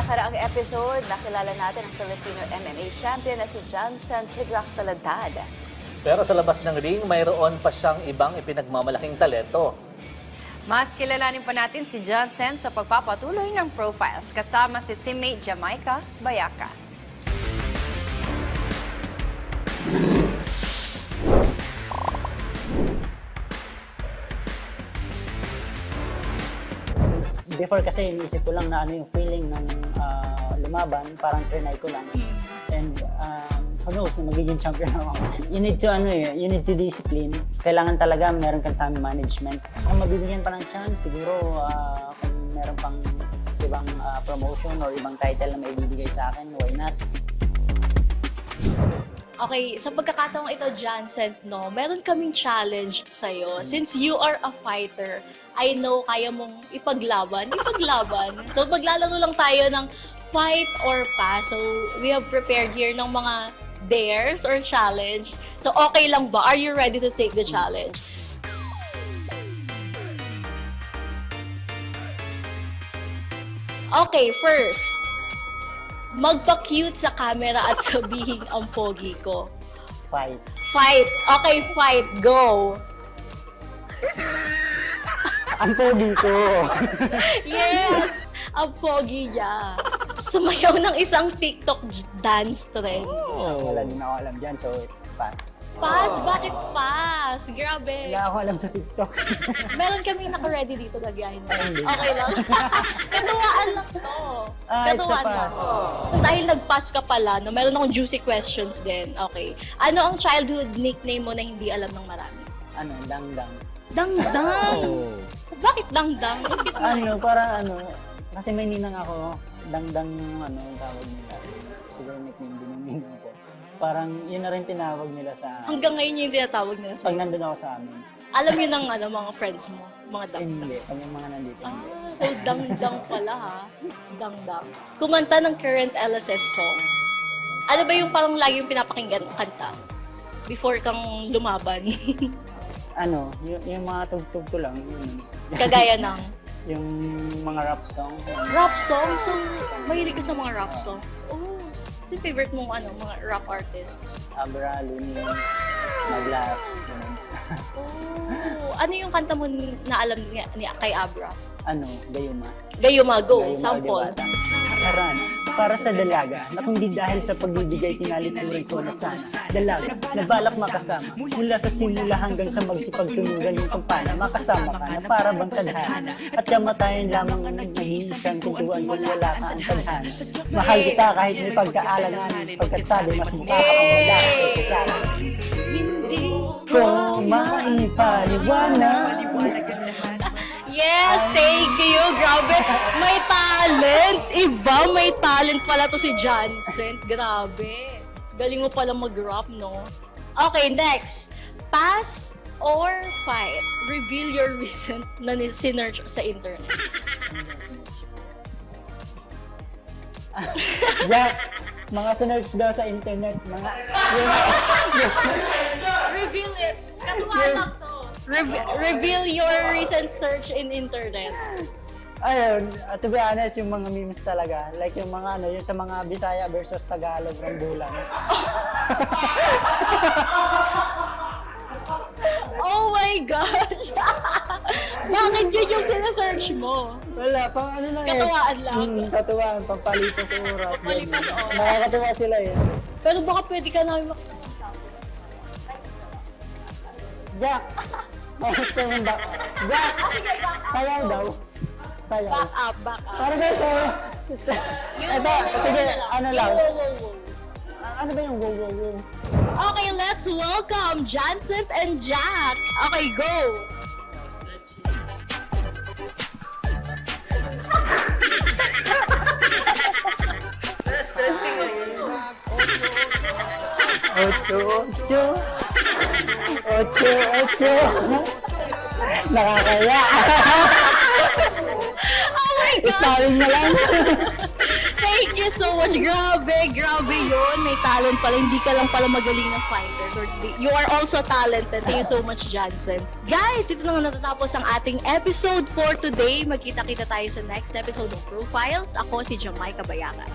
nakaraang episode, nakilala natin ang Filipino MMA champion na si Johnson Tigrak Talantad. Pero sa labas ng ring, mayroon pa siyang ibang ipinagmamalaking talento. Mas kilalanin pa natin si Johnson sa pagpapatuloy ng profiles kasama si teammate Jamaica Bayaka. Before kasi iniisip ko lang na ano yung feeling ng lumaban, parang trinay ko lang. And who knows na magiging champion ako. You need to discipline. Kailangan talaga meron kang time management. Kung mabibigyan pa ng chance, siguro kung meron pang ibang promotion or ibang title na may bibigay sa akin, why not? Okay, sa pagkakataong ito, Johnson, no, meron kaming challenge sa'yo. Since you are a fighter, I know kaya mong ipaglaban. So, maglalaro lang tayo ng fight or pass. So, we have prepared here ng mga dares or challenge. So, okay lang ba? Are you ready to take the challenge? Okay, first, magpa-cute sa camera at sabihin ang pogi ko. Fight. Fight. Okay, fight. Go. Ang pogi ko! Yes! Ang pogi niya. Sumayaw ng isang TikTok dance trend. Wala din ako alam dyan, so it's pass. Pass? Bakit pass? Grabe. Wala ako alam sa TikTok. Meron kaming naka-ready dito na gaya mo. Okay lang. Katuwaan lang to. It's a Katuwaan lang. pass. Dahil nag-pass ka pala, no, meron akong juicy questions din. Okay. Ano ang childhood nickname mo na hindi alam ng marami? Dangdang. Dangdang! Oh. Bakit dangdang? Bakit mo? Parang kasi may ninang ako, dangdang yung yung tawag nila. Siguro nickname din yung ninang ko. Parang yun na rin tinawag nila sa... Hanggang ngayon yung tinatawag nila sa Pag nandun ako sa amin. Alam yun ng mga friends mo, mga dangdang. Hindi, pag yung mga nandito. hindi. So dangdang pala ha. Dangdang. Kumanta ng current LSS song. Ano ba yung parang lagi yung pinapakinggan kanta? Before kang lumaban. Yung mga tugtog ko lang. Yun. Kagaya ng Yung mga rap song. rap song. So, mahilig ka sa mga rap songs. Oh, sino favorite mong mga rap artist? Abra, Lunin, Maglas. Ganun. Oh, ano yung kanta mo na alam niya kay Abra? Gayuma. Gayuma, go. Gayuma, Sample. Diwata. Karan, para sa dalaga, na kung di dahil sa pagbibigay tinalikuran ko na sana. Dalaga, na balak makasama, mula sa simula hanggang sa magsipagtulungan yung kampana, makasama ka na para bang tadhana. At kamatayan lamang ang naghihisang pintuan kung wala ka ang tadhana. Mahal kita kahit may pagkaalangan, pagkat sabi mas mukha ka ang wala sa sana. Hindi ko maipaliwanag. Yes, thank you. Grabe. May talent. Iba, may talent pala to si Johnson. Grabe. Galing mo pala mag-rap, no? Okay, next. Pass or fight? Reveal your reason na sinerch sa internet. Mga sinerch daw sa internet, mga... Reveal it. Katuwa lang to. Reveal your recent search in internet. Ayun, to be honest, yung mga memes talaga. Like yung mga yung sa mga Bisaya versus Tagalog ng bulan. Oh my gosh! Bakit yun yung sinesearch mo? Wala, pang lang Katuwaan lang. Katuwaan, pampalipas sa oras. Pampalipas sa oras. Nakakatuwa sila eh. Pero baka pwede ka namin Jack! Jack! Sayaw daw. Sayaw. back up. Para ba sayaw? Ito, sige, lang. Ano ba yung go? Okay, let's welcome Johnson and Jack. Okay, go! Ocho. Nakakaya. Oh my God! Starring na lang. Thank you so much. Grabe yun. May talent pala. Hindi ka lang pala magaling ng fighter. You are also talented. Thank you so much, Johnson. Guys, ito na natatapos ang ating episode for today. Magkita-kita tayo sa next episode of Profiles. Ako si Jamaica Bayaka.